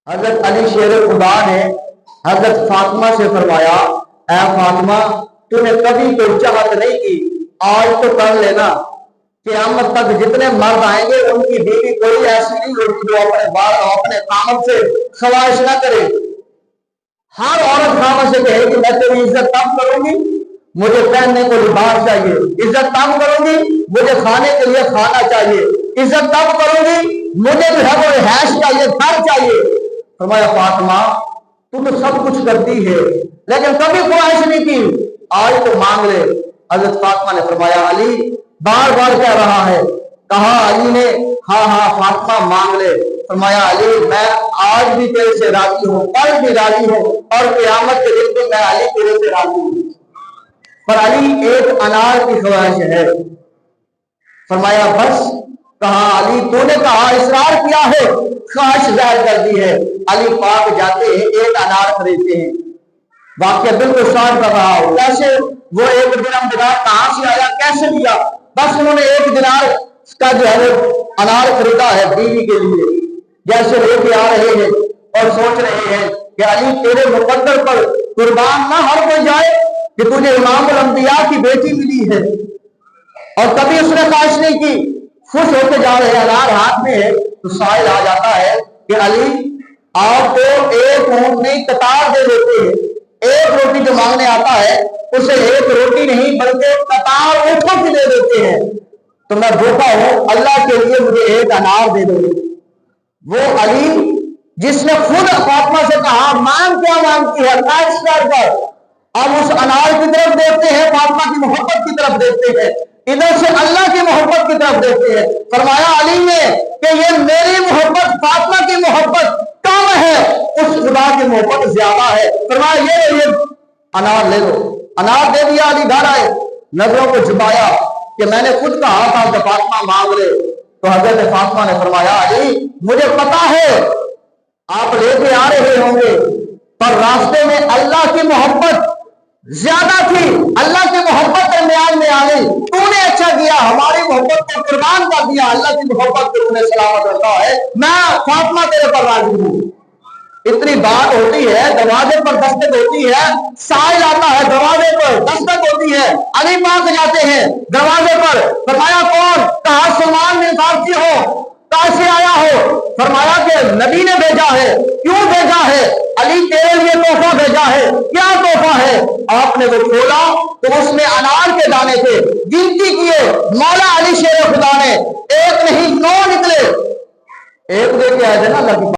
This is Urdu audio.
حضرت علی شیر خدا نے حضرت فاطمہ سے فرمایا، اے فاطمہ تو نے کبھی کوئی چاہت نہیں کی، آج تو کر لینا، قیامت تک جتنے مرد آئیں گے ان کی بیوی کوئی ایسی نہیں ہوگی جو اپنے بال اور اپنے کامن سے خواہش نہ کرے۔ ہر عورت کامن سے کہے کہ میں تیری عزت تب کروں گی مجھے پہننے کو لباس چاہیے، عزت تب کروں گی مجھے کھانے کے لیے کھانا چاہیے، عزت تب کروں گی مجھے جو ہے وہ رہائش چاہیے، گھر چاہیے۔ فرمایا فاطمہ تو سب کچھ کرتی ہے لیکن کبھی خواہش نہیں کی، آج تو مانگ لے۔ حضرت فاطمہ نے فرمایا علی بار بار کہہ رہا ہے، کہا علی نے ہاں ہاں فاطمہ مانگ لے۔ فرمایا علی میں آج بھی تیرے سے راضی ہوں، کل بھی راضی ہوں اور قیامت کے دن بھی میں علی تیرے سے راضی ہوں۔ پر علی ایک انار کی خواہش ہے۔ فرمایا بس؟ کہا علی تو نے کہا اصرار کیا ہے، خواہش ظاہر کر دی ہے۔ علی پاک جاتے ہیں ایک انار خریدتے ہیں، واقعہ بالکل شارٹ کر رہا ہو، کیسے وہ ایک درہم دینار کہاں سے آیا، کیسے لیا؟ بس انہوں نے ایک دینار کا جو ہے وہ انار خریدا ہے بیوی کے لیے۔ جیسے لے کے آ رہے ہیں اور سوچ رہے ہیں کہ علی تیرے مقدر پر قربان نہ ہر کوئی جائے کہ تجھے امام الانبیاء کی بیٹی ملی ہے، اور کبھی اس نے خواہش نہیں کی۔ خوش ہوتے جا رہے انار ہاتھ میں ہے تو سائل آ جاتا ہے کہ علی آپ کو ایک اونٹ نہیں قطار دے دیتے ہیں، ایک روٹی جو مانگنے آتا ہے اسے ایک روٹی نہیں بلکہ قطار اونٹوں کی دے دیتے ہیں، تو میں بھوکا ہوں اللہ کے لیے مجھے ایک انار دے دو۔ وہ علی جس نے خود فاطمہ سے کہا مانگ کیا مانگتی ہے خواہش کر، اب اس انار کی طرف دیکھتے ہیں، فاطمہ کی محبت کی طرف دیکھتے ہیں، ادھر سے اللہ کی محبت کی طرف دیکھتے ہیں۔ فرمایا علی نے کہ یہ میری محبت فاطمہ کی محبت کم ہے، اس خدا کی محبت زیادہ ہے۔ فرمایا یہ انار لے لو۔ انار دے دیا، علی گھر آئے، نظروں کو جھکایا کہ میں نے خود کہا تھا کہ فاطمہ مانگ لے۔ تو حضرت فاطمہ نے فرمایا علی مجھے پتا ہے آپ لے کے آ رہے ہوں گے پر راستے میں اللہ کی محبت زیادہ تھی، اللہ کی محبت درمیان میں آ گئی، تو نے اچھا کیا ہماری محبت کو قربان کر دیا، اللہ کی محبت کو تم نے سلامت رکھا ہے، میں فاطمہ تیرے پر راضی ہوں۔ اتنی بات ہوتی ہے، دروازے پر دستک ہوتی ہے، سائل آتا ہے، دروازے پر دستک ہوتی ہے، علی پاک جاتے ہیں دروازے پر۔ فرمایا کون؟ کہا سلمان بن فارسی ہو، کہاں سے آیا ہو؟ فرمایا کہ نبی نے بھیجا ہے۔ کیوں بھیجا ہے؟ علی تیرے لیے تحفہ بھیجا ہے۔ کیا تحفہ ہے؟ آپ نے وہ کھولا تو اس میں انار کے دانے تھے، گنتی کیے مولا علی شیر خدا نے، ایک نہیں 9 نکلے۔ ایک دے کے آئے تھے نا اللہ کی